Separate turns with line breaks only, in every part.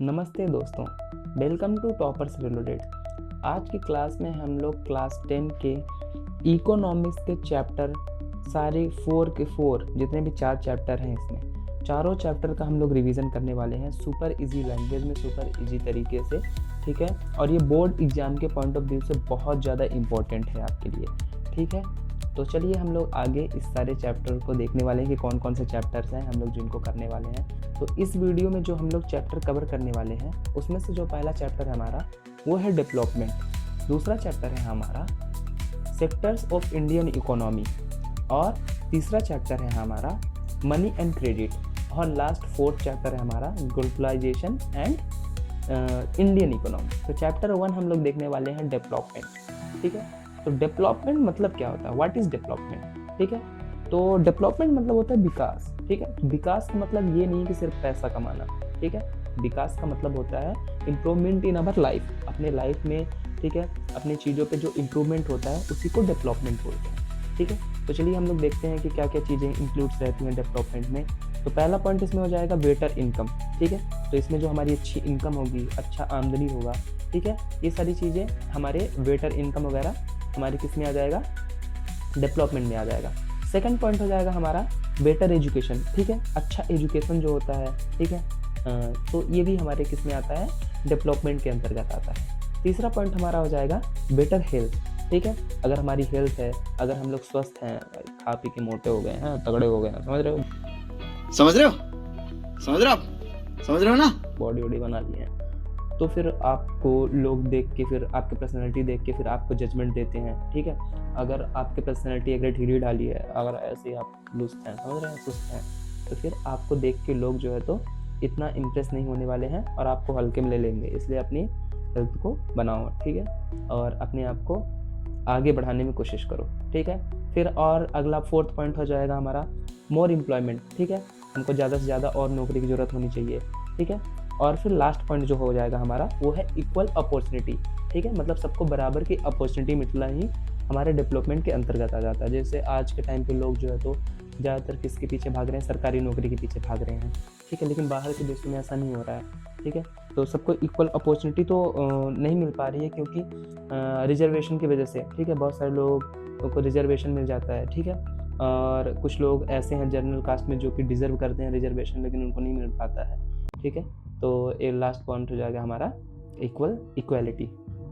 नमस्ते दोस्तों, welcome to toppers reloaded. आज की क्लास में हम लोग क्लास 10 के इकोनॉमिक्स के चैप्टर सारे 4 के 4 जितने भी 4 चैप्टर हैं इसमें चारों चैप्टर का हम लोग रिवीजन करने वाले हैं सुपर इजी लैंग्वेज में, सुपर इजी तरीके से। ठीक है, और ये बोर्ड एग्जाम के पॉइंट ऑफ व्यू से बहुत ज़्यादा इम्पोर्टेंट है आपके लिए। ठीक है, तो चलिए हम लोग आगे इस सारे चैप्टर को देखने वाले हैं कि कौन कौन से चैप्टर्स हैं हम लोग जिनको करने वाले हैं। तो इस वीडियो में जो हम लोग चैप्टर कवर करने वाले हैं उसमें से जो पहला चैप्टर है हमारा वो है डेवलपमेंट, दूसरा चैप्टर है हमारा सेक्टर्स ऑफ इंडियन इकोनॉमी, और तीसरा चैप्टर है हमारा मनी एंड क्रेडिट, और लास्ट फोर्थ चैप्टर है हमारा ग्लोबलाइजेशन एंड इंडियन इकोनॉमी। तो चैप्टर 1 हम लोग देखने वाले हैं डेवलपमेंट। ठीक है, तो डेवलपमेंट मतलब क्या होता है, व्हाट इज डेवलपमेंट। ठीक है, तो डेवलपमेंट मतलब होता है विकास। ठीक है, विकास का मतलब ये नहीं कि सिर्फ पैसा कमाना। ठीक है, विकास का मतलब होता है इम्प्रूवमेंट इन अवर लाइफ, अपने लाइफ में। ठीक है, अपनी चीज़ों पे जो इम्प्रूवमेंट होता है उसी को डेवलपमेंट बोलते हैं। ठीक है, तो चलिए हम लोग देखते हैं कि क्या क्या चीज़ें इंक्लूड्स रहती हैं डेवलपमेंट में। तो पहला पॉइंट इसमें हो जाएगा बेटर इनकम। ठीक है, तो इसमें जो हमारी अच्छी इनकम होगी, अच्छा आमदनी होगा। ठीक है, ये सारी चीज़ें हमारे बेटर इनकम वगैरह हमारे किस में आ जाएगा, डेवलपमेंट में आ जाएगा। सेकंड पॉइंट हो जाएगा हमारा बेटर एजुकेशन। ठीक है, अच्छा एजुकेशन जो होता है, ठीक है, तो ये भी हमारे किस में आता है, डेवलपमेंट के अंतर्गत आता है। तीसरा पॉइंट हमारा हो जाएगा बेटर हेल्थ। ठीक है, अगर हमारी हेल्थ है, अगर हम लोग स्वस्थ हैं, खा पी के मोटे हो गए हैं, तगड़े हो गए हैं, समझ रहे हो, समझ रहे हो ना, बॉडी वॉडी बना लिए हैं, तो फिर आपको लोग देख के, फिर आपकी पर्सनैलिटी देख के फिर आपको जजमेंट देते हैं। ठीक है, अगर आपकी पर्सनैलिटी अगर ढीली ढाली है, अगर ऐसे आप लुस्त हैं, समझ रहे हैं, सुस्त हैं, तो फिर आपको देख के लोग जो है तो इतना इम्प्रेस नहीं होने वाले हैं और आपको हल्के में ले लेंगे। इसलिए अपनी हेल्थ को बनाओ, ठीक है, और अपने आप को आगे बढ़ाने में कोशिश करो। ठीक है, फिर और अगला फोर्थ पॉइंट हो जाएगा हमारा मोर एम्प्लॉयमेंट। ठीक है, हमको ज़्यादा से ज़्यादा और नौकरी की ज़रूरत होनी चाहिए। ठीक है, और फिर लास्ट पॉइंट जो हो जाएगा हमारा वो है इक्वल अपॉर्चुनिटी। ठीक है, मतलब सबको बराबर की अपॉर्चुनिटी मिलना ही हमारे डेवलपमेंट के अंतर्गत आ जाता है। जैसे आज के टाइम पे लोग जो है तो ज़्यादातर किसके पीछे भाग रहे हैं, सरकारी नौकरी के पीछे भाग रहे हैं। ठीक है, लेकिन बाहर के देशों में ऐसा नहीं हो रहा है। ठीक है, तो सबको इक्वल अपॉर्चुनिटी तो नहीं मिल पा रही है क्योंकि रिजर्वेशन की वजह से। ठीक है, बहुत सारे लोग को रिजर्वेशन मिल जाता है। ठीक है, और कुछ लोग ऐसे हैं जनरल कास्ट में जो कि डिज़र्व करते हैं रिजर्वेशन, लेकिन उनको नहीं मिल पाता है। ठीक है, तो ये लास्ट पॉइंट हो जाएगा हमारा इक्वालिटी।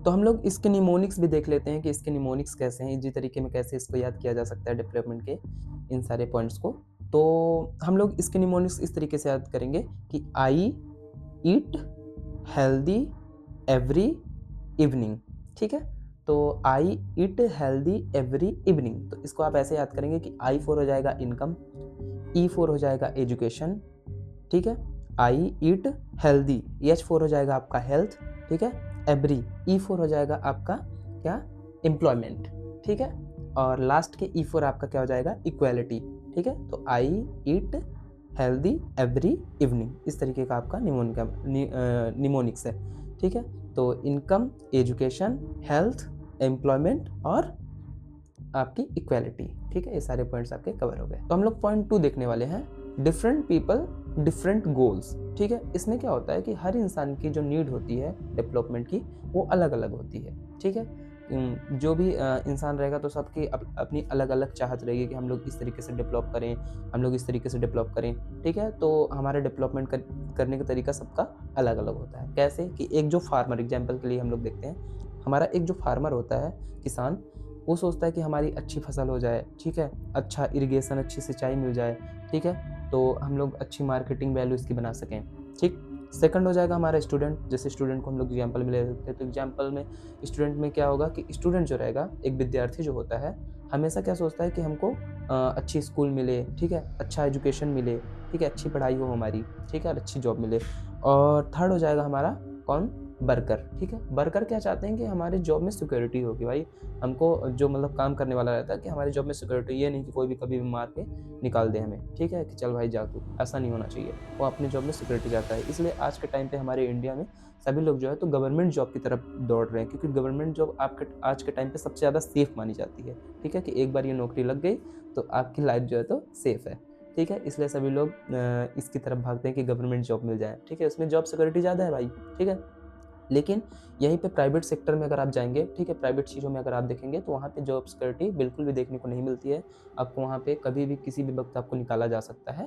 तो हम लोग इसके निमोनिक्स भी देख लेते हैं कि इसके निमोनिक्स कैसे हैं, इसी तरीके में कैसे इसको याद किया जा सकता है डेवलपमेंट के इन सारे पॉइंट्स को। तो हम लोग इसके निमोनिक्स इस तरीके से याद करेंगे कि आई ईट हेल्दी एवरी इवनिंग। ठीक है, तो आई ईट हेल्दी एवरी इवनिंग, तो इसको आप ऐसे याद करेंगे कि आई फोर हो जाएगा इनकम, ई फोर हो जाएगा एजुकेशन। ठीक है, आई ईट हेल्दी, एच फोर हो जाएगा आपका हेल्थ। ठीक है, एवरी, ई फोर हो जाएगा आपका क्या, एम्प्लॉयमेंट। ठीक है, और लास्ट के ई फोर आपका क्या हो जाएगा, इक्वालिटी। ठीक है, तो आई ईट हेल्दी एवरी इवनिंग, इस तरीके का आपका निमोनिक्स है। ठीक है, तो इनकम, एजुकेशन, हेल्थ, एम्प्लॉयमेंट और आपकी इक्वालिटी। ठीक है, ये सारे पॉइंट्स आपके कवर हो गए। तो हम लोग पॉइंट 2 देखने वाले हैं, डिफरेंट पीपल डिफरेंट गोल्स। ठीक है, इसमें क्या होता है कि हर इंसान की जो नीड होती है डेवलपमेंट की वो अलग अलग होती है। ठीक है, जो भी इंसान रहेगा तो सबकी अपनी अलग अलग चाहत रहेगी कि हम लोग इस तरीके से डेवलप करें, हम लोग इस तरीके से डेवलप करें। ठीक है, तो हमारे डेवलपमेंट करने का तरीका सबका अलग अलग होता है। कैसे कि एक जो फार्मर, एग्जाम्पल के लिए हम लोग देखते हैं, हमारा एक जो फार्मर होता है, किसान, वो सोचता है कि हमारी अच्छी फसल हो जाए। ठीक है, अच्छा इरिगेशन, अच्छी सिंचाई मिल जाए। ठीक है, तो हम लोग अच्छी मार्केटिंग वैल्यू इसकी बना सकें। ठीक, सेकंड हो जाएगा हमारा स्टूडेंट। जैसे स्टूडेंट को हम लोग एग्जाम्पल में ले सकते हैं, तो एग्जाम्पल में स्टूडेंट में क्या होगा कि स्टूडेंट जो रहेगा, एक विद्यार्थी जो होता है, हमेशा क्या सोचता है कि हमको अच्छी स्कूल मिले। ठीक है, अच्छा एजुकेशन मिले। ठीक है, अच्छी पढ़ाई हो हमारी। ठीक है, और अच्छी जॉब मिले। और थर्ड हो जाएगा हमारा कौन, वर्कर। ठीक है, वर्कर क्या चाहते हैं कि हमारे जॉब में सिक्योरिटी होगी। भाई हमको जो मतलब काम करने वाला रहता है कि हमारे जॉब में सिक्योरिटी, ये नहीं कि कोई भी कभी भी मार के निकाल दे हमें। ठीक है, कि चल भाई जा तू, ऐसा नहीं होना चाहिए। वो अपने जॉब में सिक्योरिटी चाहता है। इसलिए आज के टाइम पे हमारे इंडिया में सभी लोग जो है तो गवर्नमेंट जॉब की तरफ दौड़ रहे हैं, क्योंकि गवर्नमेंट जॉब आपके आज के टाइम पे सबसे ज़्यादा सेफ मानी जाती है। ठीक है, कि एक बार ये नौकरी लग गई तो आपकी लाइफ जो है तो सेफ है। ठीक है, इसलिए सभी लोग इसकी तरफ भागते हैं कि गवर्नमेंट जॉब मिल जाए, ठीक है, उसमें जॉब सिक्योरिटी ज़्यादा है भाई, ठीक है। लेकिन यहीं पे प्राइवेट सेक्टर में अगर आप जाएंगे, ठीक है, प्राइवेट चीज़ों में अगर आप देखेंगे तो वहाँ पे जॉब सिक्योरिटी बिल्कुल भी देखने को नहीं मिलती है। आपको वहाँ पे कभी भी किसी भी वक्त आपको निकाला जा सकता है।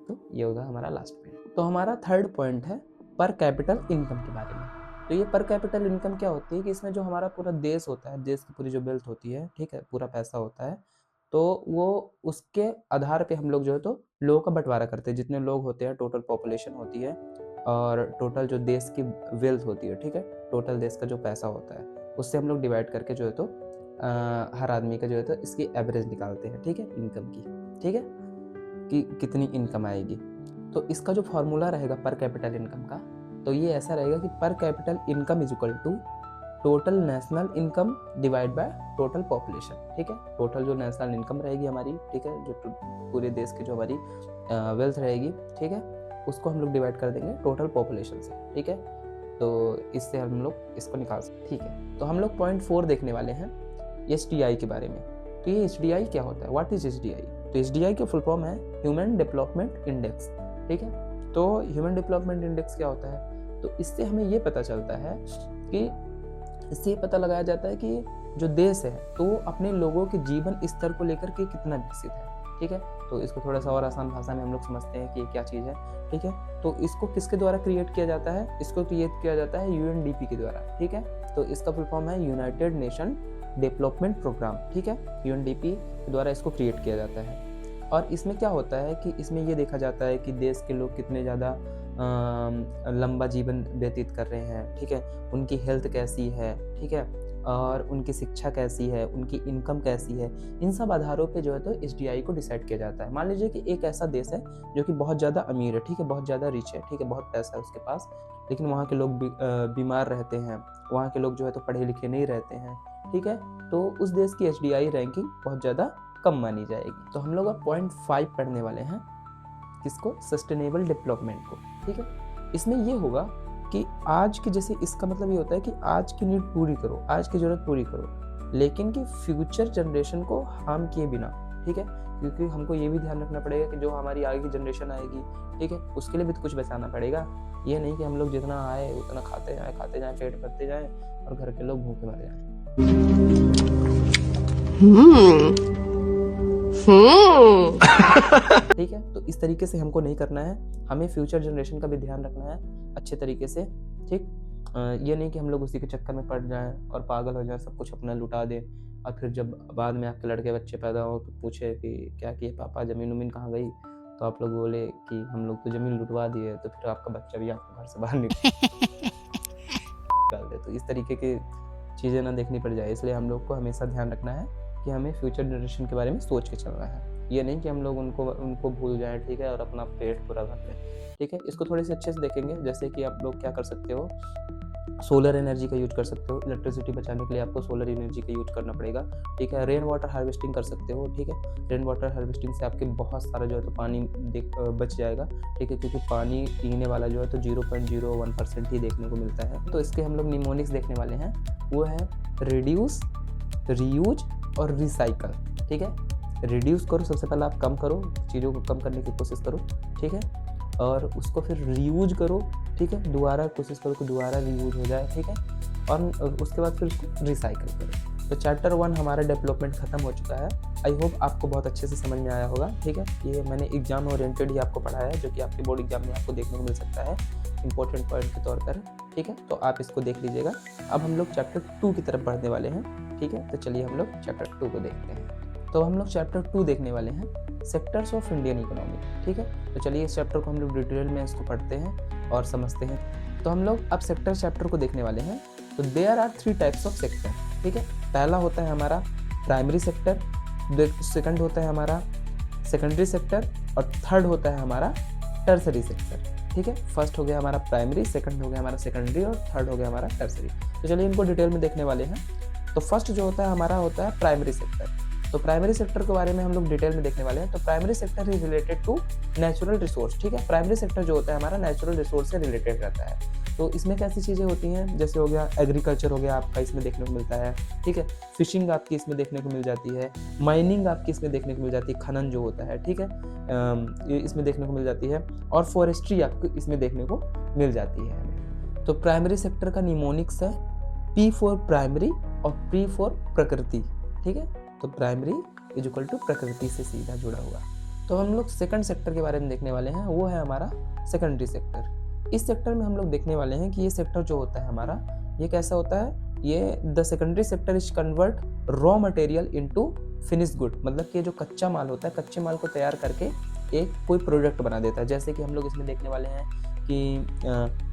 तो ये होगा हमारा लास्ट पॉइंट। तो हमारा थर्ड पॉइंट है पर कैपिटल इनकम के बारे में। तो ये पर कैपिटल इनकम क्या होती है कि इसमें जो हमारा पूरा देश होता है, देश की पूरी जो वेल्थ होती है, ठीक है, पूरा पैसा होता है, तो वो उसके आधार पे हम लोग जो है तो लोगों का बंटवारा करते हैं। जितने लोग होते हैं, टोटल पॉपुलेशन होती है और टोटल जो देश की वेल्थ होती है, ठीक है, टोटल देश का जो पैसा होता है, उससे हम लोग डिवाइड करके जो है तो हर आदमी का जो है तो इसकी एवरेज निकालते हैं, ठीक है, इनकम की, ठीक है, कि कितनी इनकम आएगी। तो इसका जो फॉर्मूला रहेगा पर कैपिटल इनकम का, तो ये ऐसा रहेगा कि per capital income is equal to total national income divide by total population, ठीक है। टोटल जो नेशनल इनकम रहेगी हमारी, ठीक है, जो पूरे देश की जो हमारी वेल्थ रहेगी, ठीक है, उसको हम लोग डिवाइड कर देंगे टोटल पॉपुलेशन से, ठीक है। तो इससे हम लोग इसको निकाल सकते, ठीक है। तो हम लोग पॉइंट 4 देखने वाले हैं HDI के बारे में। तो ये HDI क्या होता है, व्हाट इज HDI? तो HDI का फुल फॉर्म है ह्यूमन डेवलपमेंट इंडेक्स, ठीक है। तो ह्यूमन डेवलपमेंट इंडेक्स क्या होता है? तो इससे हमें ये पता चलता है कि इससे ये पता लगाया जाता है कि जो देश है तो अपने लोगों के जीवन स्तर को लेकर के कितना विकसित है, ठीक है। तो इसको थोड़ा सा और आसान भाषा में हम लोग समझते हैं कि ये क्या चीज़ है, ठीक है। तो इसको किसके द्वारा क्रिएट किया जाता है? इसको क्रिएट किया जाता है UNDP के द्वारा, ठीक है। तो इसका फुल फॉर्म है यूनाइटेड नेशन डेवलपमेंट प्रोग्राम, ठीक है। UNDP के द्वारा इसको क्रिएट किया जाता है। और इसमें क्या होता है कि इसमें ये देखा जाता है कि देश के लोग कितने ज़्यादा लंबा जीवन व्यतीत कर रहे हैं, ठीक है, उनकी हेल्थ कैसी है, ठीक है, और उनकी शिक्षा कैसी है, उनकी इनकम कैसी है, इन सब आधारों पे जो है तो HDI को डिसाइड किया जाता है। मान लीजिए कि एक ऐसा देश है जो कि बहुत ज़्यादा अमीर है, ठीक है, बहुत ज़्यादा रिच है, ठीक है, बहुत पैसा है उसके पास, लेकिन वहाँ के लोग बीमार रहते हैं, वहाँ के लोग जो है तो पढ़े लिखे नहीं रहते हैं, ठीक है, तो उस देश की HDI रैंकिंग बहुत ज़्यादा कम मानी जाएगी। तो हम लोग अब पॉइंट 5 पढ़ने वाले हैं, किसको? सस्टेनेबल डेवलपमेंट को, ठीक है। इसमें ये होगा कि आज की, जैसे इसका मतलब ये होता है कि आज की नीड पूरी करो, आज की ज़रूरत पूरी करो, लेकिन कि फ्यूचर जनरेशन को हार्म किए बिना, ठीक है, क्योंकि हमको ये भी ध्यान रखना पड़ेगा कि जो हमारी आगे की जनरेशन आएगी, ठीक है, उसके लिए भी तो कुछ बचाना पड़ेगा। ये नहीं कि हम लोग जितना आए उतना खाते जाएं, पेट भरते जाएं और घर के लोग भूखे मर जाएं। ठीक है, तो इस तरीके से हमको नहीं करना है, हमें फ्यूचर जनरेशन का भी ध्यान रखना है अच्छे तरीके से, ठीक। ये नहीं कि हम लोग उसी के चक्कर में पड़ जाएं और पागल हो जाएं, सब कुछ अपना लुटा दें, और फिर जब बाद में आपके लड़के बच्चे पैदा हो तो पूछे कि क्या किए पापा, ज़मीन उमीन कहाँ गई, तो आप लोग बोले कि हम लोग तो ज़मीन लुटवा दिए, तो फिर आपका बच्चा भी आपको घर से बाहर निकाल दे। तो इस तरीके की चीज़ें ना देखनी पड़ जाए, इसलिए हम लोग को हमेशा ध्यान रखना है कि हमें फ्यूचर जनरेशन के बारे में सोच के चलना है। ये नहीं कि हम लोग उनको भूल जाएं, ठीक है, और अपना पेट पूरा भर लें, ठीक है। इसको थोड़े से अच्छे से देखेंगे, जैसे कि आप लोग क्या कर सकते हो, सोलर एनर्जी का यूज कर सकते हो, इलेक्ट्रिसिटी बचाने के लिए आपको सोलर एनर्जी का यूज करना पड़ेगा, ठीक है। रेन वाटर हार्वेस्टिंग कर सकते हो, ठीक है, रेन वाटर हार्वेस्टिंग से आपके बहुत सारा जो है तो पानी बच जाएगा, ठीक है, क्योंकि पानी पीने वाला जो है तो 0.01% ही देखने को मिलता है। तो इसके हम लोग निमोनिक्स देखने वाले हैं, वो है रिड्यूस, रीयूज और रिसाइकल, ठीक है। रिड्यूस करो, सबसे पहले आप कम करो, चीज़ों को कम करने की कोशिश करो, ठीक है, और उसको फिर रीयूज करो, ठीक है, दोबारा कोशिश करो कि दोबारा रीयूज हो जाए, ठीक है, और उसके बाद फिर उसको रिसाइकल करो। तो चैप्टर 1 हमारा डेवलपमेंट खत्म हो चुका है। आई होप आपको बहुत अच्छे से समझ में आया होगा, ठीक है। ये मैंने एग्जाम ओरिएंटेड ही आपको पढ़ाया है, जो कि आपके बोर्ड एग्जाम में आपको देखने को मिल सकता है इंपॉर्टेंट पॉइंट के तौर पर, ठीक है, तो आप इसको देख लीजिएगा। अब हम लोग चैप्टर 2 की तरफ बढ़ने वाले हैं, ठीक है, तो चलिए हम लोग चैप्टर 2 को देखते हैं। तो हम लोग चैप्टर 2 देखने वाले हैं, सेक्टर्स ऑफ इंडियन इकोनॉमी, ठीक है। तो चलिए इस चैप्टर को हम लोग डिटेल में इसको पढ़ते हैं और समझते हैं। तो हम लोग अब सेक्टर चैप्टर को देखने वाले हैं। तो there are 3 types of sector, ठीक है। पहला होता है हमारा प्राइमरी सेक्टर, सेकंड होता है हमारा सेकेंडरी सेक्टर, और थर्ड होता है हमारा टर्सरी सेक्टर, ठीक है। फर्स्ट हो गया हमारा प्राइमरी, सेकंड हो गया हमारा सेकेंडरी, और थर्ड हो गया हमारा टर्सरी। तो चलिए इनको डिटेल में देखने वाले हैं। तो फर्स्ट जो होता है हमारा होता है प्राइमरी सेक्टर। तो प्राइमरी सेक्टर के बारे में हम लोग डिटेल में देखने वाले हैं। तो primary sector is related to natural resource, ठीक है। प्राइमरी सेक्टर जो होता है हमारा नेचुरल रिसोर्स से रिलेटेड रहता है। तो इसमें कैसी चीज़ें होती हैं, जैसे हो गया एग्रीकल्चर हो गया आपका, इसमें देखने को मिलता है, ठीक है। फिशिंग आपकी इसमें देखने को मिल जाती है, माइनिंग आपकी इसमें देखने को मिल जाती है, खनन जो होता है, ठीक है, ये इसमें देखने को मिल जाती है, और फॉरेस्ट्री आपको इसमें देखने को मिल जाती है हमें। तो प्राइमरी सेक्टर का निमोनिक्स है P फॉर प्राइमरी और P फॉर प्रकृति, ठीक है। तो प्राइमरी इज इक्वल टू प्रकृति से सीधा जुड़ा हुआ। तो हम लोग सेकंड सेक्टर के बारे में देखने वाले हैं, वो है हमारा सेकेंडरी सेक्टर। इस सेक्टर में हम लोग देखने वाले हैं कि ये सेक्टर जो होता है हमारा, ये कैसा होता है, ये the secondary sector is convert raw material into finish good, मतलब कि जो कच्चा माल होता है, कच्चे माल को तैयार करके एक कोई प्रोडक्ट बना देता है। जैसे कि हम लोग इसमें देखने वाले हैं कि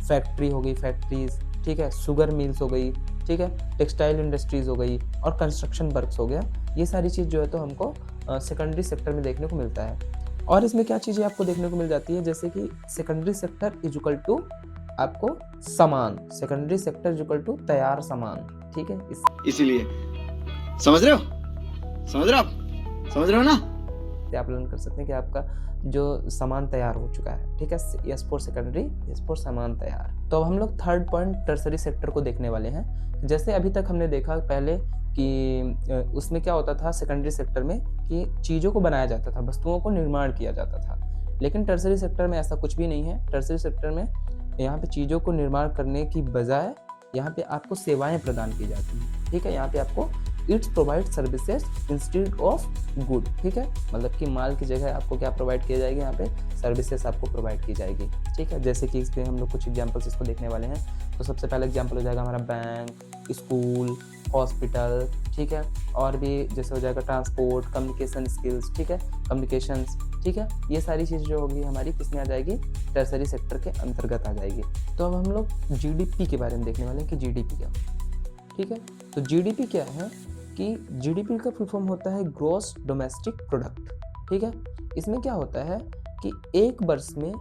फैक्ट्री हो गई, फैक्ट्रीज, ठीक है, शुगर मिल्स हो गई, ठीक है, टेक्सटाइल इंडस्ट्रीज हो गई, और कंस्ट्रक्शन वर्क्स हो गया। ये सारी चीज़ जो है तो हमको सेकेंडरी सेक्टर में देखने को मिलता है। और इसमें क्या चीज़ें आपको देखने को मिल जाती है, जैसे कि secondary sector is equal to आपको सामान, secondary sector is equal to तैयार सामान, ठीक है।
इसीलिए समझ रहे हो, समझ रहे हो ना,
आप लर्न कर सकते हैं कि आपका जो सामान तैयार हो चुका है, ठीक है। Yes for secondary, yes for सामान तैयार। तो अब हम लोग थर्ड पॉइंट टर्सरी सेक्टर को देखने वाले हैं। जैसे अभी तक हमने देखा पहले कि उसमें क्या होता था सेकेंडरी सेक्टर में, कि चीज़ों को बनाया जाता था, वस्तुओं को निर्माण किया जाता था। लेकिन टर्सरी सेक्टर में ऐसा कुछ भी नहीं है। टर्सरी सेक्टर में यहाँ पे चीज़ों को निर्माण करने की बजाय यहाँ पे आपको सेवाएं प्रदान की जाती हैं, ठीक है। यहाँ पे आपको it's provide services instead of good, ठीक है, मतलब कि माल की जगह आपको क्या प्रोवाइड किया जाएगी, यहाँ पे सर्विसेज आपको प्रोवाइड की जाएगी, ठीक है। जैसे कि इस पर हम लोग कुछ एग्जांपल्स इसको देखने वाले हैं। तो सबसे पहला एग्जांपल हो जाएगा हमारा बैंक, स्कूल, हॉस्पिटल, ठीक है, और भी जैसे हो जाएगा ट्रांसपोर्ट, कम्युनिकेशन स्किल्स, ठीक है, कम्युनिकेशंस, ठीक है। ये सारी चीज़ जो होगी हमारी किसमें आ जाएगी, टर्सरी सेक्टर के अंतर्गत आ जाएगी। तो अब हम लोग जीडीपी के बारे में देखने वाले हैं कि जीडीपी क्या, ठीक है। तो जीडीपी क्या है कि जीडीपी का फुल फॉर्म होता है ग्रॉस डोमेस्टिक प्रोडक्ट, ठीक है। इसमें क्या होता है कि एक वर्ष में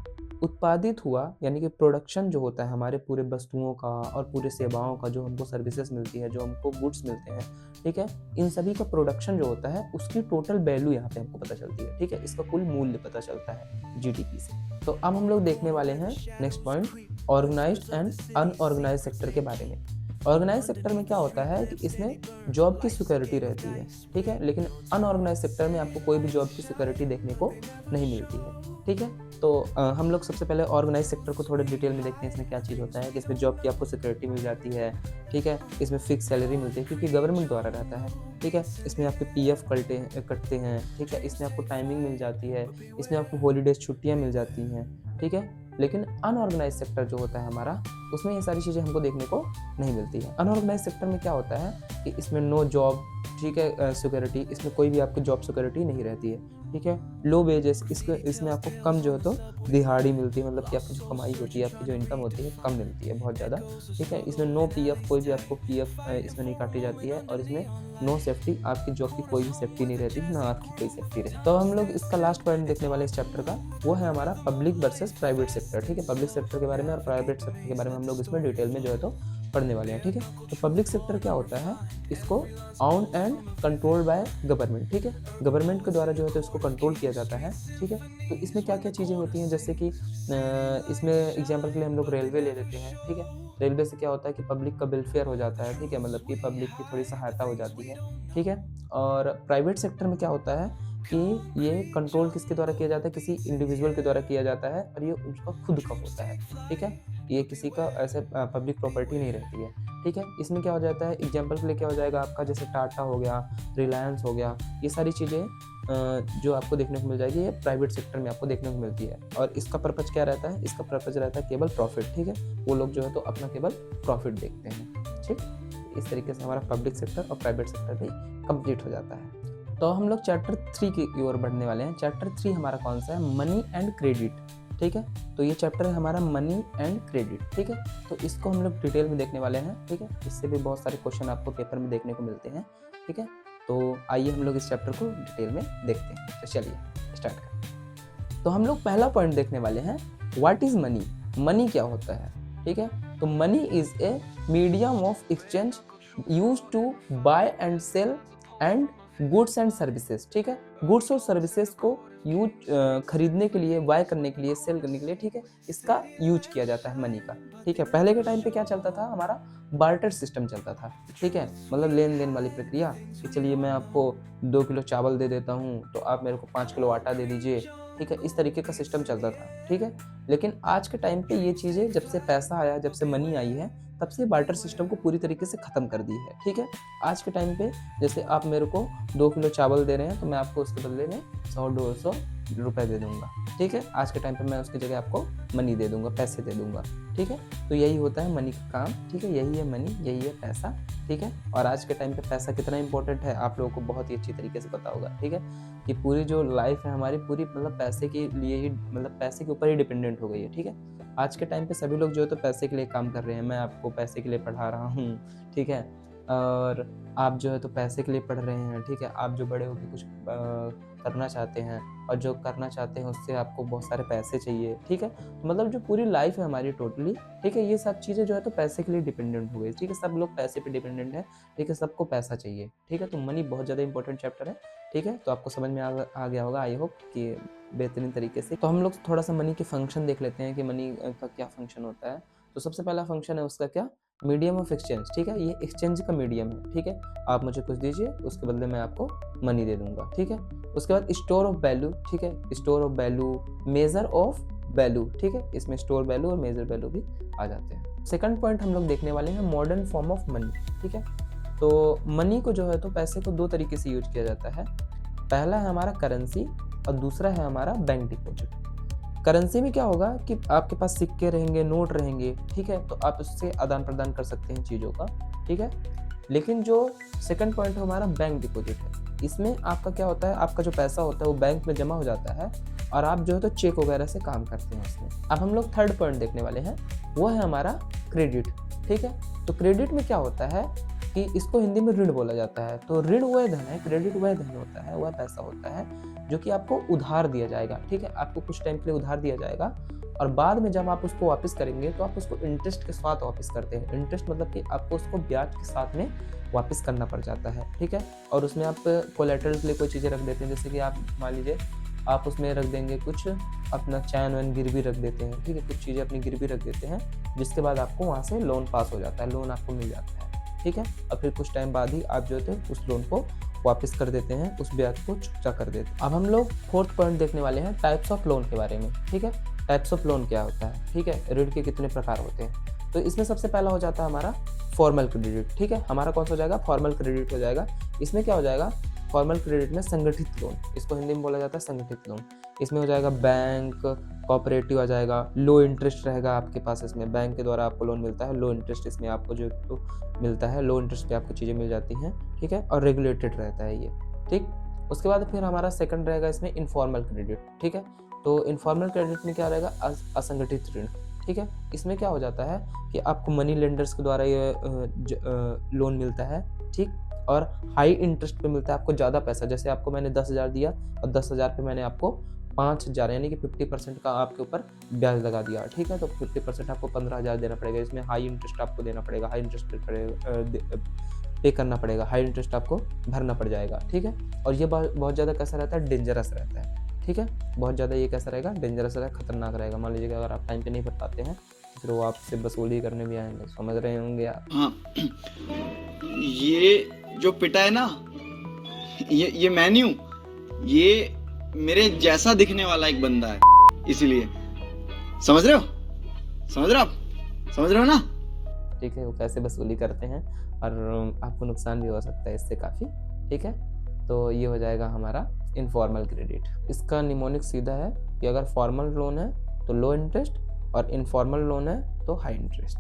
उत्पादित हुआ, यानी कि प्रोडक्शन जो होता है हमारे पूरे वस्तुओं का और पूरे सेवाओं का, जो हमको सर्विसेज मिलती है, जो हमको गुड्स मिलते हैं, ठीक है, इन सभी का प्रोडक्शन जो होता है उसकी टोटल वैल्यू यहाँ पे हमको पता चलती है, ठीक है। इसका कुल मूल्य पता चलता है जीडीपी से। तो अब हम लोग देखने वाले हैं next point, organised and unorganised sector के बारे में। ऑर्गेनाइज सेक्टर में क्या होता है कि इसमें जॉब की सिक्योरिटी रहती है, ठीक है, लेकिन अनऑर्गेनाइज सेक्टर में आपको कोई भी जॉब की सिक्योरिटी देखने को नहीं मिलती है, ठीक है। तो हम लोग सबसे पहले ऑर्गेनाइज सेक्टर को थोड़े डिटेल में देखते हैं, इसमें क्या चीज़ होता है कि इसमें जॉब की आपको सिक्योरिटी मिल जाती है, ठीक है, इसमें फिक्स सैलरी मिलती है क्योंकि गवर्नमेंट द्वारा रहता है, ठीक है, इसमें आपके पीएफ कटते हैं, ठीक है, इसमें आपको टाइमिंग मिल जाती है, इसमें आपको हॉलीडेज छुट्टियाँ मिल जाती हैं, ठीक है। लेकिन अनऑर्गेनाइज सेक्टर जो होता है हमारा, उसमें ये सारी चीज़ें हमको देखने को नहीं मिलती है। अनऑर्गेनाइज सेक्टर में क्या होता है कि इसमें नो जॉब, ठीक है, सिक्योरिटी, इसमें कोई भी आपकी जॉब सिक्योरिटी नहीं रहती है, ठीक है। लो वेजेस, इसमें आपको कम जो है तो दिहाड़ी मिलती है, मतलब कि आपकी जो कमाई होती है, आपकी जो इनकम होती है कम मिलती है बहुत ज़्यादा, ठीक है। इसमें नो पीएफ, कोई भी आपको पीएफ इसमें नहीं काटी जाती है, और इसमें नो सेफ्टी, आपकी जॉब की कोई भी सेफ्टी नहीं रहती, ना आपकी कोई सेफ्टी रहती। तो हम लोग इसका लास्ट पॉइंट देखने वाले इस चैप्टर का, वो है हमारा पब्लिक वर्सेस प्राइवेट सेक्टर, ठीक है। पब्लिक सेक्टर के बारे में और प्राइवेट सेक्टर के बारे में हम लोग इसमें डिटेल में जो है तो पढ़ने वाले हैं, ठीक है। तो पब्लिक सेक्टर क्या होता है, इसको on and control by government, ठीक है, गवर्नमेंट के द्वारा जो है तो इसको कंट्रोल किया जाता है, ठीक है। तो इसमें क्या क्या चीज़ें होती हैं, जैसे कि इसमें एग्जांपल के लिए हम लोग रेलवे ले लेते हैं, ठीक है। रेलवे से क्या होता है कि पब्लिक का वेलफेयर हो जाता है, ठीक है, मतलब कि पब्लिक की थोड़ी सहायता हो जाती है, ठीक है। और प्राइवेट सेक्टर में क्या होता है कि ये कंट्रोल किसके द्वारा किया जाता है, किसी इंडिविजुअल के द्वारा किया जाता है, और ये उसका खुद का होता है, ठीक है, ये किसी का ऐसे पब्लिक प्रॉपर्टी नहीं रहती है, ठीक है। इसमें क्या हो जाता है, एग्जांपल के लिए क्या हो जाएगा आपका, जैसे टाटा हो गया, रिलायंस हो गया, ये सारी चीज़ें जो आपको देखने को मिल जाएगी, ये प्राइवेट सेक्टर में आपको देखने को मिलती है। और इसका पर्पज़ क्या रहता है, इसका पर्पज़ रहता है केवल प्रॉफिट, ठीक है, वो लोग जो है तो अपना केवल प्रॉफिट देखते हैं, ठीक। इस तरीके से हमारा पब्लिक सेक्टर और प्राइवेट सेक्टर भी कंप्लीट हो जाता है। तो हम लोग चैप्टर 3 की ओर बढ़ने वाले हैं। चैप्टर 3 हमारा कौन सा है, मनी एंड क्रेडिट, ठीक है। तो ये चैप्टर है हमारा मनी एंड क्रेडिट, ठीक है। तो इसको हम लोग डिटेल में देखने वाले हैं, ठीक है। इससे भी बहुत सारे क्वेश्चन आपको पेपर में देखने को मिलते हैं, ठीक है। तो आइए हम लोग इस चैप्टर को डिटेल में देखते हैं। तो चलिए स्टार्ट करें। तो हम लोग पहला पॉइंट देखने वाले हैं, व्हाट इज मनी, मनी क्या होता है, ठीक है। तो money is a medium of exchange use to buy and sell and goods and services, ठीक है। गुड्स और सर्विसेज को खरीदने के लिए, बाय करने के लिए, सेल करने के लिए, ठीक है, इसका यूज किया जाता है मनी का, ठीक है। पहले के टाइम पे क्या चलता था, हमारा बार्टर सिस्टम चलता था, ठीक है, मतलब लेन देन वाली प्रक्रिया कि चलिए मैं आपको 2 किलो चावल दे देता हूँ तो आप मेरे को 5 किलो आटा दे दीजिए, ठीक है, इस तरीके का सिस्टम चलता था, ठीक है। लेकिन आज के टाइम पे ये चीज़ें, जब से पैसा आया, जब से मनी आई है, तब से बार्टर सिस्टम को पूरी तरीके से ख़त्म कर दी है, ठीक है। आज के टाइम पे जैसे आप मेरे को 2 किलो चावल दे रहे हैं तो मैं आपको उसके बदले में 100-200 रुपए दे दूंगा, ठीक है। आज के टाइम पे मैं उसकी जगह आपको मनी दे दूंगा, पैसे दे दूंगा, ठीक है। तो यही होता है मनी का काम, ठीक है, यही है मनी, यही है पैसा, ठीक है। और आज के टाइम पे पैसा कितना इंपॉर्टेंट है आप लोगों को बहुत ही अच्छी तरीके से पता होगा, ठीक है, कि पूरी जो लाइफ है हमारी पूरी मतलब पैसे के लिए ही, मतलब पैसे के ऊपर ही डिपेंडेंट हो गई है, ठीक है। आज के टाइम पे सभी लोग जो है तो पैसे के लिए काम कर रहे हैं, मैं आपको पैसे के लिए पढ़ा रहा हूँ, ठीक है, और आप जो है तो पैसे के लिए पढ़ रहे हैं, ठीक है। आप जो बड़े होकर कुछ करना चाहते हैं और जो करना चाहते हैं उससे आपको बहुत सारे पैसे चाहिए, ठीक है। तो मतलब जो पूरी लाइफ है हमारी टोटली, ठीक है, ये सब चीज़ें जो है तो पैसे के लिए डिपेंडेंट हो गई, ठीक है। सब लोग पैसे पे डिपेंडेंट है, ठीक है, सबको पैसा चाहिए, ठीक है। तो मनी बहुत ज़्यादा इंपॉर्टेंट चैप्टर है, ठीक है। तो आपको समझ में आ गया होगा, आई होप कि बेहतरीन तरीके से। तो हम लोग थोड़ा सा मनी के फंक्शन देख लेते हैं कि मनी का क्या फंक्शन होता है। तो सबसे पहला फंक्शन है उसका क्या, मीडियम ऑफ एक्सचेंज, ठीक है, ये एक्सचेंज का मीडियम है, ठीक है। आप मुझे कुछ दीजिए, उसके बदले मैं आपको मनी दे दूंगा, ठीक है। उसके बाद स्टोर ऑफ वैल्यू, ठीक है, store of value, measure of value, ठीक है, इसमें स्टोर वैल्यू और मेजर वैल्यू भी आ जाते हैं। सेकंड पॉइंट हम लोग देखने वाले हैं मॉडर्न फॉर्म ऑफ मनी, ठीक है। तो मनी को जो है तो पैसे को 2 तरीके से यूज किया जाता है। पहला है हमारा करेंसी और दूसरा है हमारा बैंक डिपॉजिट। करेंसी में क्या होगा कि आपके पास सिक्के रहेंगे, नोट रहेंगे, ठीक है, तो आप उससे आदान प्रदान कर सकते हैं चीज़ों का, ठीक है। लेकिन जो सेकंड पॉइंट है हमारा बैंक डिपॉजिट है, इसमें आपका क्या होता है, आपका जो पैसा होता है वो बैंक में जमा हो जाता है और आप जो है तो चेक वगैरह से काम करते हैं उसमें। अब हम लोग थर्ड पॉइंट देखने वाले हैं, वो है हमारा क्रेडिट, ठीक है। तो क्रेडिट में क्या होता है कि इसको हिंदी में ऋण बोला जाता है। तो ऋण वह धन है, क्रेडिट वह धन होता है, वह पैसा होता है जो कि आपको उधार दिया जाएगा, ठीक है। आपको कुछ टाइम के लिए उधार दिया जाएगा और बाद में जब आप उसको वापस करेंगे तो आप उसको इंटरेस्ट के साथ वापस करते हैं। इंटरेस्ट मतलब कि आपको उसको ब्याज के साथ में वापस करना पड़ जाता है, ठीक है। और उसमें आप कोलेटरल के लिए कोई चीज़ें रख देते हैं, जैसे कि आप मान लीजिए आप उसमें रख देंगे कुछ अपना चैन वैन गिरवी रख देते हैं, ठीक है, कुछ चीज़ें अपनी गिरवी रख देते हैं, जिसके बाद आपको वहाँ से लोन पास हो जाता है, लोन आपको मिल जाता है, ठीक है। और फिर कुछ टाइम बाद ही आप जो है उस लोन को वापस कर देते हैं, उस ब्याज को चुकता कर देते हैं। अब हम लोग फोर्थ पॉइंट देखने वाले हैं टाइप्स ऑफ लोन के बारे में, ठीक है। टाइप्स ऑफ लोन क्या होता है, ठीक है, ऋण के कितने प्रकार होते हैं। तो इसमें सबसे पहला हो जाता है हमारा फॉर्मल क्रेडिट, ठीक है। हमारा कौन सा हो जाएगा, फॉर्मल क्रेडिट हो जाएगा। इसमें क्या हो जाएगा, फॉर्मल क्रेडिट में संगठित लोन, इसको हिंदी में बोला जाता है संगठित लोन। इसमें हो जाएगा बैंक, कोऑपरेटिव आ जाएगा, लो इंटरेस्ट रहेगा आपके पास, इसमें बैंक के द्वारा आपको लोन मिलता है, लो इंटरेस्ट इसमें आपको जो मिलता है, लो इंटरेस्ट पे आपको चीज़ें मिल जाती हैं, ठीक है, और रेगुलेटेड रहता है ये, ठीक। उसके बाद फिर हमारा सेकंड रहेगा इसमें इनफॉर्मल क्रेडिट, ठीक है। तो इनफॉर्मल क्रेडिट में क्या रहेगा, असंगठित ऋण, ठीक है। इसमें क्या हो जाता है कि आपको मनी लेंडर्स के द्वारा ये लोन मिलता है, ठीक, और हाई इंटरेस्ट पे मिलता है आपको ज़्यादा पैसा। जैसे आपको मैंने 10,000 दिया और 10,000 पे मैंने आपको 5,000 यानी कि 50% का आपके ऊपर ब्याज लगा दिया, ठीक है। तो 50% आपको 15,000 देना पड़ेगा, इसमें हाई इंटरेस्ट आपको देना पड़ेगा, हाई इंटरेस्ट पे करना पड़ेगा, हाई इंटरेस्ट आपको भरना पड़ जाएगा, ठीक है। और ये बहुत ज़्यादा कैसा रहता है, डेंजरस रहता है, ठीक है, बहुत ज़्यादा ये कैसा रहेगा, डेंजरस रहेगा, खतरनाक रहेगा। मान लीजिए अगर आप टाइम पे नहीं भर पाते हैं तो फिर वो आपसे वसूली करने भी आएंगे, समझ रहे होंगे आप।
हाँ, ये जो पिटा है ना, ये मैं नहीं हूँ, ये मेरे जैसा दिखने वाला एक बंदा है, इसीलिए। समझ रहे हो, समझ रहे हो आप, समझ रहे हो ना,
ठीक है। वो कैसे वसूली करते हैं और आपको नुकसान भी हो सकता है इससे काफ़ी, ठीक है। तो ये हो जाएगा हमारा इनफॉर्मल क्रेडिट। इसका निमोनिक सीधा है कि अगर फॉर्मल लोन है तो लो इंटरेस्ट और इनफॉर्मल लोन है तो हाई इंटरेस्ट।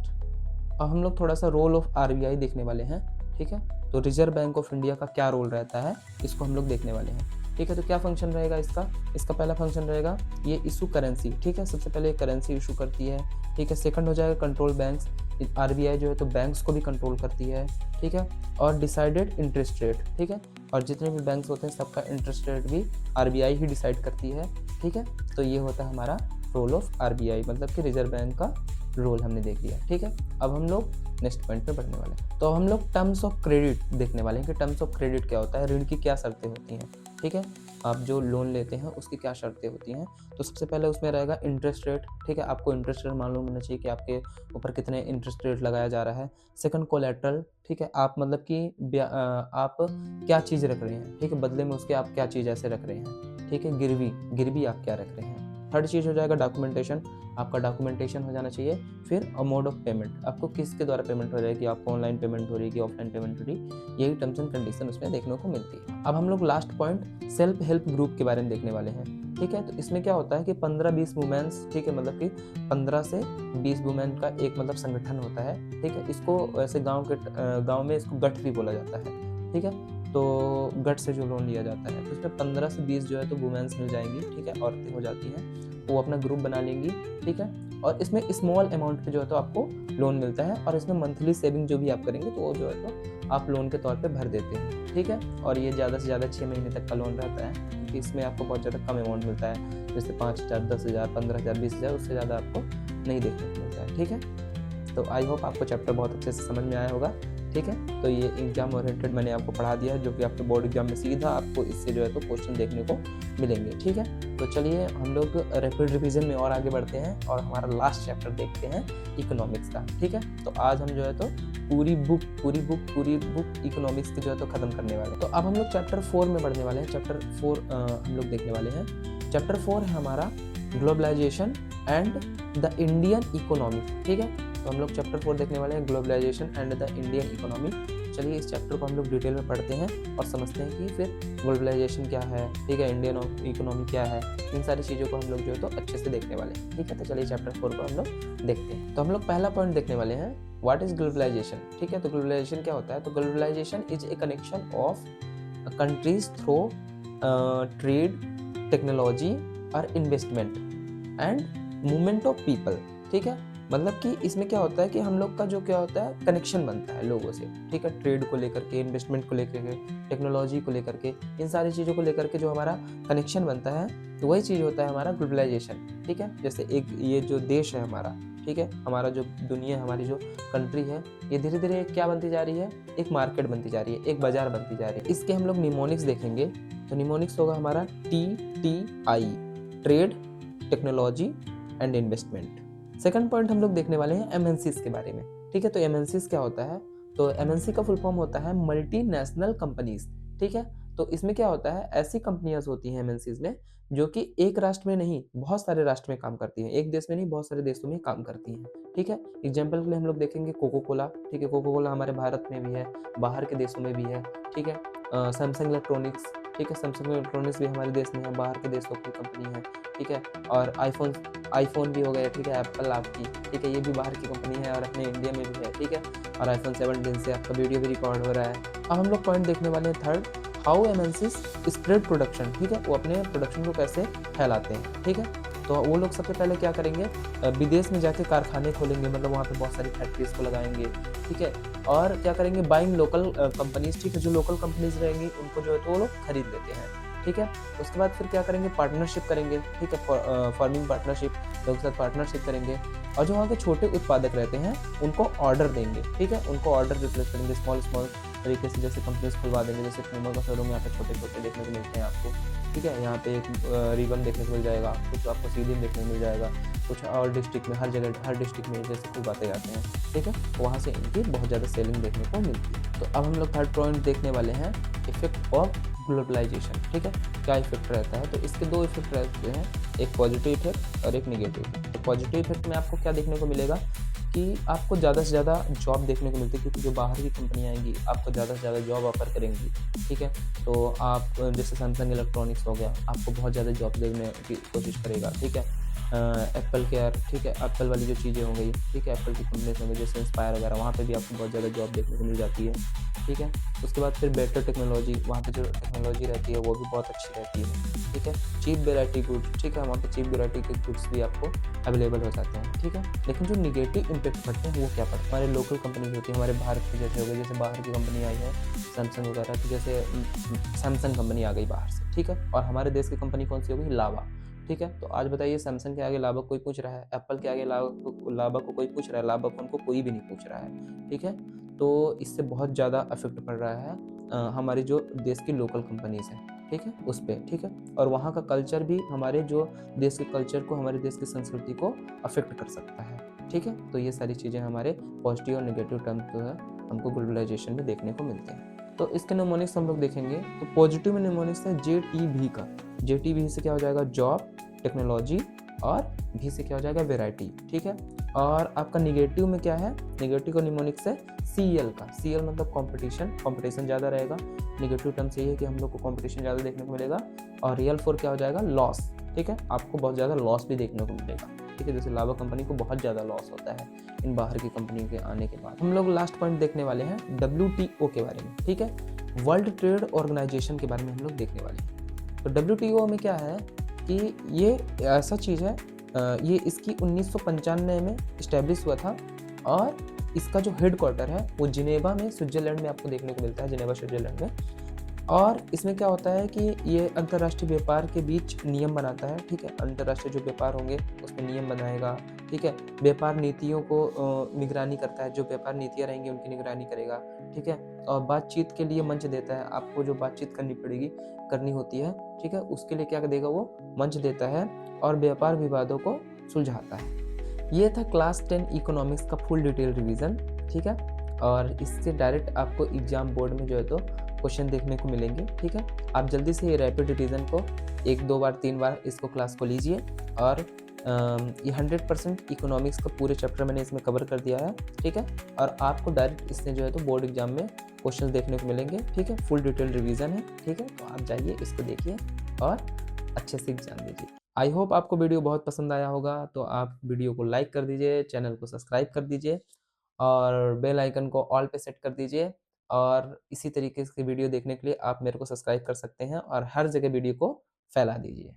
अब हम लोग थोड़ा सा रोल ऑफ आरबीआई देखने वाले हैं, ठीक है। तो रिजर्व बैंक ऑफ इंडिया का क्या रोल रहता है इसको हम लोग देखने वाले हैं, ठीक है। तो क्या फंक्शन रहेगा इसका पहला फंक्शन रहेगा ये इशू करेंसी, ठीक है। सबसे पहले करेंसी इशू करती है, ठीक है। सेकंड हो जाएगा कंट्रोल बैंक्स, आरबीआई जो है तो बैंक्स को भी कंट्रोल करती है, ठीक है। और डिसाइडेड इंटरेस्ट रेट, ठीक है। और जितने भी बैंक्स होते हैं सबका इंटरेस्ट रेट भी आरबीआई ही डिसाइड करती है, ठीक है। तो ये होता है हमारा रोल ऑफ आरबीआई, मतलब कि रिजर्व बैंक का रोल हमने देख लिया, ठीक है। अब हम लोग नेक्स्ट पॉइंट पे बढ़ने वाले हैं। तो हम लोग टर्म्स ऑफ क्रेडिट देखने वाले हैं कि टर्म्स ऑफ क्रेडिट क्या होता है, ऋण की क्या शर्तें होती हैं, ठीक है। आप जो लोन लेते हैं उसकी क्या शर्तें होती हैं। तो सबसे पहले उसमें रहेगा इंटरेस्ट रेट, ठीक है, आपको इंटरेस्ट रेट मालूम होना चाहिए कि आपके ऊपर कितने इंटरेस्ट रेट लगाया जा रहा है। सेकंड कोलेटरल, ठीक है, आप मतलब कि आप क्या चीज़ रख रहे हैं, ठीक है, बदले में उसके आप क्या चीज़ ऐसे रख रहे हैं, ठीक है, गिरवी गिरवी आप क्या रख रहे हैं। थर्ड चीज़ हो जाएगा डॉक्यूमेंटेशन, आपका डॉक्यूमेंटेशन हो जाना चाहिए। फिर मोड ऑफ पेमेंट, आपको किसके द्वारा पेमेंट हो जाएगी, आपको ऑनलाइन पेमेंट हो रही है कि ऑफलाइन पेमेंट हो रही है, यही टर्म्स एंड कंडीशन उसमें देखने को मिलती है। अब हम लोग last point self help group के बारे में देखने वाले हैं, ठीक है। तो इसमें क्या होता है कि 15-20 वुमेन्स, ठीक है, मतलब कि 15 से 20 वुमेन का एक मतलब संगठन होता है, ठीक है। इसको वैसे गांव में इसको गठ भी बोला जाता है, ठीक है। तो गठ से जो लोन लिया जाता है तो इसमें 15 से 20 जो है तो वुमेन्स मिल जाएंगी, ठीक है, औरतें हो जाती हैं, वो अपना ग्रुप बना लेंगी, ठीक है। और इसमें स्मॉल अमाउंट पे जो है तो आपको लोन मिलता है, और इसमें मंथली सेविंग जो भी आप करेंगे तो वो जो है तो आप लोन के तौर पे भर देते हैं, ठीक है। और ये ज़्यादा से ज़्यादा 6 महीने तक का लोन रहता है, क्योंकि इसमें आपको बहुत ज़्यादा कम अमाउंट मिलता है, जैसे 5,000, 10,000, 15,000, 20,000, उससे ज़्यादा आपको नहीं देखने को मिलता है, ठीक है। तो आई होप आपको चैप्टर बहुत अच्छे से समझ में आया होगा, ठीक है। तो ये एग्जाम ओरिएंटेड मैंने आपको पढ़ा दिया है, जो कि आपके बोर्ड एग्जाम में सीधा आपको इससे जो है तो क्वेश्चन देखने को मिलेंगे, ठीक है। तो चलिए हम लोग रैपिड रिवीजन में और आगे बढ़ते हैं और हमारा लास्ट चैप्टर देखते हैं इकोनॉमिक्स का, ठीक है। तो आज हम जो है तो पूरी बुक इकोनॉमिक्स की जो है तो खत्म करने वाले हैं। तो अब हम लोग चैप्टर 4 में बढ़ने वाले हैं। चैप्टर 4 हम लोग देखने वाले हैं। चैप्टर 4 है हमारा globalisation and the Indian economy, ठीक है। तो हम लोग चैप्टर 4 देखने वाले हैं, globalisation and the Indian economy. चलिए इस चैप्टर को हम लोग डिटेल में पढ़ते हैं और समझते हैं कि फिर ग्लोबलाइजेशन क्या है, ठीक है, इंडियन इकोनॉमी क्या है, इन सारी चीज़ों को हम लोग जो है तो अच्छे से देखने वाले हैं, ठीक है। तो चलिए चैप्टर 4 को हम लोग देखते हैं। तो हम लोग पहला पॉइंट देखने वाले हैं, व्हाट इज ग्लोबलाइजेशन, ठीक है। तो ग्लोबलाइजेशन क्या होता है, तो globalization is a connection of countries through trade, technology और investment and movement of people, ठीक है। मतलब कि इसमें क्या होता है कि हम लोग का जो क्या होता है कनेक्शन बनता है लोगों से, ठीक है, ट्रेड को लेकर के, इन्वेस्टमेंट को लेकर के, टेक्नोलॉजी को लेकर के, इन सारी चीज़ों को लेकर के जो हमारा कनेक्शन बनता है, तो वही चीज़ होता है हमारा ग्लोबलाइजेशन, ठीक है। जैसे एक ये जो देश है हमारा, ठीक है, हमारा जो दुनिया, हमारी जो कंट्री है, ये धीरे धीरे क्या बनती जा रही है, एक मार्केट बनती जा रही है, एक बाजार बनती जा रही है। इसके हम लोग निमोनिक्स देखेंगे। तो निमोनिक्स होगा हमारा TTI, trade, technology and investment. Second point हम लोग देखने वाले हैं MNCs के बारे में, ठीक है। तो MNCs क्या होता है, तो MNC का फुल फॉर्म होता है मल्टीनेशनल कंपनीज, ठीक है। तो इसमें क्या होता है, ऐसी कंपनियां होती हैं MNCs में जो कि एक राष्ट्र में नहीं, बहुत सारे राष्ट्र में काम करती हैं, एक देश में नहीं, बहुत सारे देशों में काम करती हैं, ठीक है। एग्जाम्पल के लिए हम लोग देखेंगे कोको कोला, ठीक है, कोको कोला हमारे भारत में भी है, बाहर के देशों में भी है, ठीक है। सैमसंग इलेक्ट्रॉनिक्स, ठीक है, सैमसंग इलेक्ट्रॉनिक्स भी हमारे देश में है, बाहर के देशों की कंपनी है, ठीक है। और आईफोन भी हो गया, ठीक है, एप्पल आपकी, ठीक है, ये भी बाहर की कंपनी है और अपने इंडिया में भी है, ठीक है। और iPhone 17 से आपका वीडियो भी रिकॉर्ड हो रहा है। अब हम लोग पॉइंट देखने वाले हैं third, how MNCs spread production, ठीक है, वो अपने प्रोडक्शन को कैसे फैलाते हैं, ठीक है। तो वो लोग सबसे पहले क्या करेंगे, विदेश में जाके कारखाने खोलेंगे, मतलब वहाँ पे बहुत सारी फैक्ट्रीज को लगाएंगे, ठीक है। और क्या करेंगे, बाइंग लोकल कंपनीज, ठीक है, जो लोकल कंपनीज रहेंगी उनको जो है तो वो लोग खरीद लेते हैं, ठीक है। उसके बाद फिर क्या करेंगे, पार्टनरशिप करेंगे, ठीक है, फार्मिंग पार्टनरशिप, लोगों के साथ पार्टनरशिप करेंगे। और जो वहाँ के छोटे उत्पादक रहते हैं उनको ऑर्डर देंगे, ठीक है, उनको ऑर्डर रिप्लेस करेंगे, स्मॉल तरीके से, जैसे कंपनीज खुलवा देंगे, जैसे प्यूमा का शोरूम यहाँ पे छोटे देखने को मिलते हैं आपको, ठीक है। यहाँ पे एक रिबन देखने को मिल जाएगा, कुछ आपको सीलिंग देखने को मिल जाएगा, कुछ और डिस्ट्रिक्ट में, हर डिस्ट्रिक्ट में जैसे खुलवाते जाते हैं, ठीक है। वहाँ से इनकी बहुत ज़्यादा सेलिंग देखने को मिलती है। तो अब हम लोग थर्ड पॉइंट देखने वाले हैं, इफेक्ट ऑफ ग्लोबलाइजेशन, ठीक है, क्या इफेक्ट रहता है। तो इसके दो इफेक्ट रहते हैं, एक पॉजिटिव इफेक्ट और एक निगेटिव इफेक्ट। तो पॉजिटिव इफेक्ट में आपको क्या देखने को मिलेगा कि आपको ज़्यादा से ज़्यादा जॉब देखने को मिलती है, क्योंकि जो बाहर की कंपनियाँ आएंगी आपको ज़्यादा से ज़्यादा जॉब ऑफर करेंगी, ठीक है। तो आप जैसे सैमसंग इलेक्ट्रॉनिक्स हो गया, आपको बहुत ज़्यादा जॉब देने की कोशिश करेगा, ठीक है। एप्पल केयर, ठीक है, एप्पल वाली जो चीज़ें हो गई, ठीक है, एप्पल की कंपनीज हो गई जैसे इंस्पायर वगैरह, वहाँ पे भी आपको बहुत ज़्यादा जॉब देखने को मिल जाती है, ठीक है। उसके बाद फिर बेटर टेक्नोलॉजी, वहाँ पे जो टेक्नोलॉजी रहती है वो भी बहुत अच्छी रहती है, ठीक है। चीप वेराइटी गुड्स, ठीक है, वहाँ पे चीप वेराइटी के गुड्स भी आपको अवेलेबल हो जाते हैं, ठीक है। लेकिन जो निगेटिव इम्पैक्ट पड़ते हैं वो क्या पड़ते हैं, हमारे लोकल कंपनीज होती है, हमारे भारत के जैसे हो गए, जैसे बाहर की कंपनी आई है सैमसंग वगैरह, तो जैसे सैमसंग कंपनी आ गई बाहर से, ठीक है। और हमारे देश की कंपनी कौन सी हो गई, लावा, ठीक है। तो आज बताइए, सैमसंग के आगे लावा कोई पूछ रहा है, एप्पल के आगे लावा को कोई पूछ रहा है, लावा फोन को कोई भी नहीं पूछ रहा है, ठीक है। तो इससे बहुत ज़्यादा इफेक्ट पड़ रहा है हमारी जो देश की लोकल कंपनीज हैं, ठीक है, उस पे, ठीक है। और वहाँ का कल्चर भी हमारे जो देश के कल्चर को, हमारे देश की संस्कृति को अफेक्ट कर सकता है, ठीक है। तो ये सारी चीज़ें हमारे पॉजिटिव और नेगेटिव टर्म्स जो है हमको ग्लोबलाइजेशन में देखने को मिलते हैं। तो इसके निमोनिक्स हम लोग देखेंगे, तो पॉजिटिव में निमोनिक्स है JTV का। JTV से क्या हो जाएगा, जॉब, टेक्नोलॉजी, और भी से क्या हो जाएगा, वेराइटी, ठीक है। और आपका निगेटिव में क्या है, निगेटिव का निमोनिक्स है CL का। CL मतलब कंपटीशन, कंपटीशन ज़्यादा रहेगा। निगेटिव टर्म से ये है कि हम लोग को कंपटीशन ज़्यादा देखने को मिलेगा। और रियल फॉर क्या हो जाएगा, लॉस, ठीक है। आपको बहुत ज़्यादा लॉस भी देखने को मिलेगा, ठीक है। जैसे लावा कंपनी को बहुत ज़्यादा लॉस होता है इन बाहर की कंपनियों के आने के बाद। हम लोग लास्ट पॉइंट देखने वाले हैं WTO के बारे में, ठीक है। वर्ल्ड ट्रेड ऑर्गेनाइजेशन के बारे में हम लोग देखने वाले हैं। तो WTO में क्या है कि ये ऐसा चीज़ है, ये इसकी 1995 में इस्टेब्लिश हुआ था, और इसका जो हेड क्वार्टर है वो जिनेवा में, स्विट्जरलैंड में आपको देखने को मिलता है, जिनेवा स्विट्जरलैंड में। और इसमें क्या होता है कि ये अंतर्राष्ट्रीय व्यापार के बीच नियम बनाता है, ठीक है। अंतर्राष्ट्रीय जो व्यापार होंगे उसमें नियम बनाएगा, ठीक है। व्यापार नीतियों को निगरानी करता है, जो व्यापार नीतियाँ रहेंगी उनकी निगरानी करेगा, ठीक है। और बातचीत के लिए मंच देता है, आपको जो बातचीत करनी होती है, ठीक है, उसके लिए क्या देगा, वो मंच देता है, और व्यापार विवादों को सुलझाता है। ये था क्लास 10 इकोनॉमिक्स का फुल डिटेल रिवीजन, ठीक है। और इससे डायरेक्ट आपको एग्जाम बोर्ड में जो है तो क्वेश्चन देखने को मिलेंगे, ठीक है। आप जल्दी से ये रैपिड रिवीजन को 1-2 बार 3 बार इसको क्लास को लीजिए। और ये 100% इकोनॉमिक्स का पूरे चैप्टर मैंने इसमें कवर कर दिया है, ठीक है। और आपको डायरेक्ट इससे जो है तो बोर्ड एग्जाम में क्वेश्चन देखने को मिलेंगे, ठीक है। फुल डिटेल रिवीजन है, ठीक है। तो आप जाइए, इसको देखिए और अच्छे से एग्जाम दीजिए। आई होप आपको वीडियो बहुत पसंद आया होगा, तो आप वीडियो को लाइक कर दीजिए, चैनल को सब्सक्राइब कर दीजिए, और बेल आइकन को ऑल पे सेट कर दीजिए। और इसी तरीके की वीडियो देखने के लिए आप मेरे को सब्सक्राइब कर सकते हैं, और हर जगह वीडियो को फैला दीजिए।